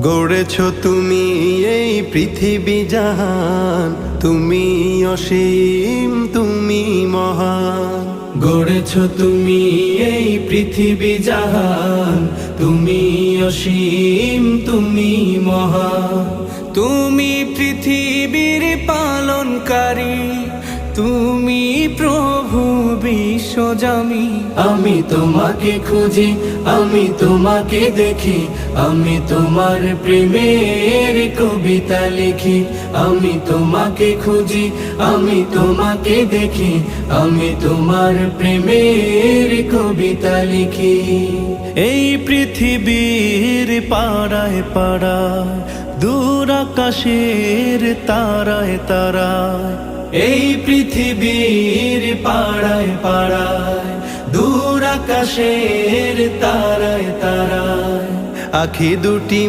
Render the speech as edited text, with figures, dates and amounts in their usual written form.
গড়েছ তুমি এই পৃথিবী জাহান, তুমি অসীম তুমি মহান। গড়েছ তুমি এই পৃথিবী জাহান, তুমি অসীম তুমি মহান। তুমি পৃথিবীর পালনকারী, তুমি প্রভু বিশ্বজামি। আমি তোমাকে খুঁজি, আমি তোমাকে দেখি, আমি তোমার প্রেমের কবিতা লিখি। আমি তোমাকে খুঁজি, আমি তোমাকে দেখি, আমি তোমার প্রেমের কবিতা লিখি। এই পৃথিবীর পাড়ায় পাড়ায়, দূর আকাশের তারায় তারায়, এই পৃথিবীর পাড়ায় পাড়ায়, দূর আকাশের তারায় তারায়, আখি দুটি